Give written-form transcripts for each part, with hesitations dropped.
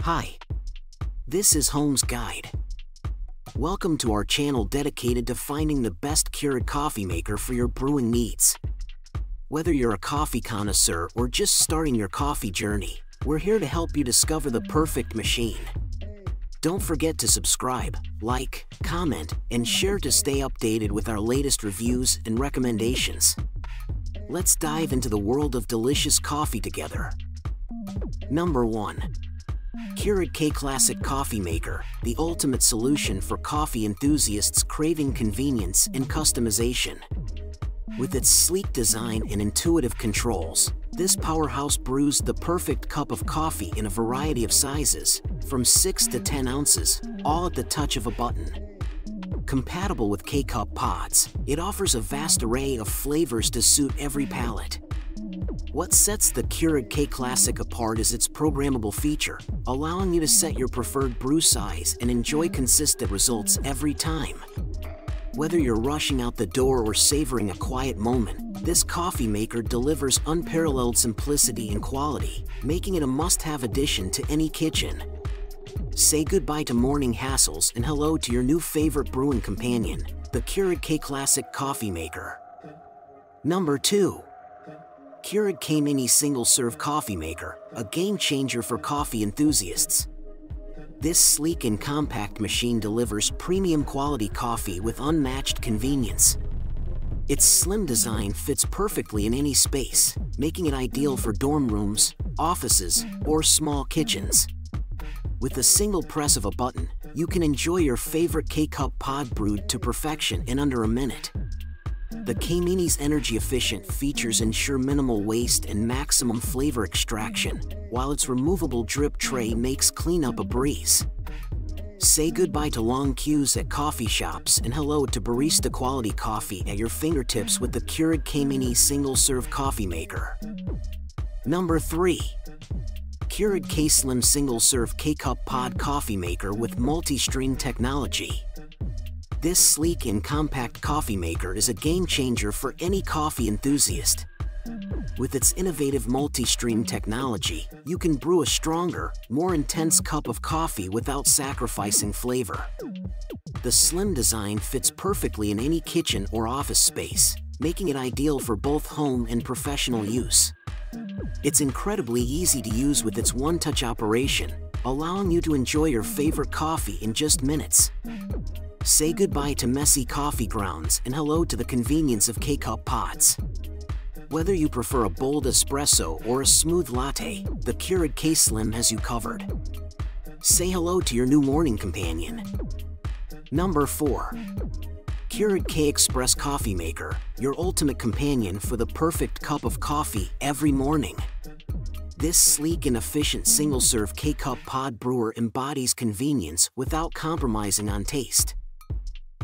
Hi, this is Home's Guide. Welcome to our channel dedicated to finding the best Keurig coffee maker for your brewing needs. Whether you're a coffee connoisseur or just starting your coffee journey, we're here to help you discover the perfect machine. Don't forget to subscribe, like, comment, and share to stay updated with our latest reviews and recommendations. Let's dive into the world of delicious coffee together. Number 1. Keurig K-Classic Coffee Maker, the ultimate solution for coffee enthusiasts craving convenience and customization. With its sleek design and intuitive controls, this powerhouse brews the perfect cup of coffee in a variety of sizes, from 6 to 10 ounces, all at the touch of a button. Compatible with K-Cup pods, it offers a vast array of flavors to suit every palate. What sets the Keurig K-Classic apart is its programmable feature, allowing you to set your preferred brew size and enjoy consistent results every time. Whether you're rushing out the door or savoring a quiet moment, this coffee maker delivers unparalleled simplicity and quality, making it a must-have addition to any kitchen. Say goodbye to morning hassles and hello to your new favorite brewing companion, the Keurig K-Classic Coffee Maker. Number 2. Keurig K-Mini Single-Serve Coffee Maker, a game-changer for coffee enthusiasts. This sleek and compact machine delivers premium-quality coffee with unmatched convenience. Its slim design fits perfectly in any space, making it ideal for dorm rooms, offices, or small kitchens. With a single press of a button, you can enjoy your favorite K-Cup pod brewed to perfection in under a minute. The K-Mini's energy-efficient features ensure minimal waste and maximum flavor extraction, while its removable drip tray makes cleanup a breeze. Say goodbye to long queues at coffee shops and hello to barista-quality coffee at your fingertips with the Keurig K-Mini Single-Serve Coffee Maker. Number 3. Keurig K-Slim Single-Serve K-Cup Pod Coffee Maker with multi-stream technology. This sleek and compact coffee maker is a game-changer for any coffee enthusiast. With its innovative multi-stream technology, you can brew a stronger, more intense cup of coffee without sacrificing flavor. The slim design fits perfectly in any kitchen or office space, making it ideal for both home and professional use. It's incredibly easy to use with its one-touch operation, allowing you to enjoy your favorite coffee in just minutes. Say goodbye to messy coffee grounds and hello to the convenience of K-Cup pods. Whether you prefer a bold espresso or a smooth latte, the Keurig K-Slim has you covered. Say hello to your new morning companion. Number 4. Keurig K-Express Coffee Maker, your ultimate companion for the perfect cup of coffee every morning. This sleek and efficient single-serve K-Cup pod brewer embodies convenience without compromising on taste.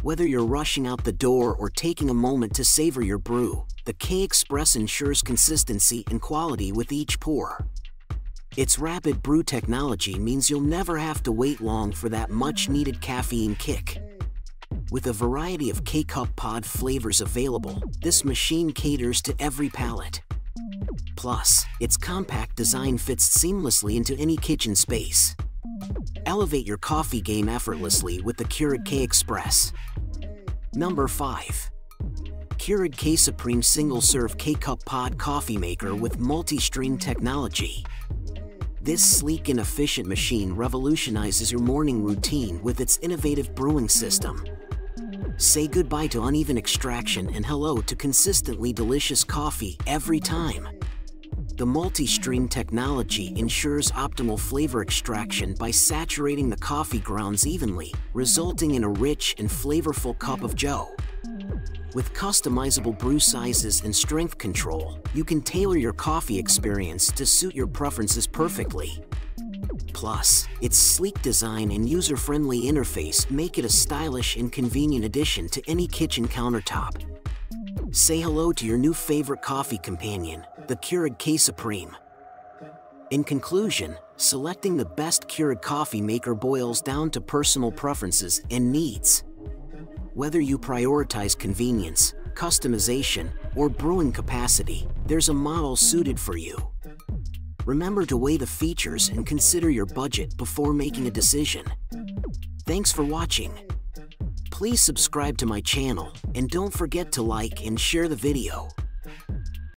Whether you're rushing out the door or taking a moment to savor your brew, the K-Express ensures consistency and quality with each pour. Its rapid brew technology means you'll never have to wait long for that much-needed caffeine kick. With a variety of K-Cup pod flavors available, this machine caters to every palate. Plus, its compact design fits seamlessly into any kitchen space. Elevate your coffee game effortlessly with the Keurig K-Express. Number 5. Keurig K-Supreme Single-Serve K-Cup Pod Coffee Maker with multi-stream technology. This sleek and efficient machine revolutionizes your morning routine with its innovative brewing system. Say goodbye to uneven extraction and hello to consistently delicious coffee every time. The multi-stream technology ensures optimal flavor extraction by saturating the coffee grounds evenly, resulting in a rich and flavorful cup of joe. With customizable brew sizes and strength control, you can tailor your coffee experience to suit your preferences perfectly. Plus, its sleek design and user-friendly interface make it a stylish and convenient addition to any kitchen countertop. Say hello to your new favorite coffee companion, the Keurig K-Supreme. In conclusion, selecting the best Keurig coffee maker boils down to personal preferences and needs. Whether you prioritize convenience, customization, or brewing capacity, there's a model suited for you. Remember to weigh the features and consider your budget before making a decision. Thanks for watching. Please subscribe to my channel and don't forget to like and share the video.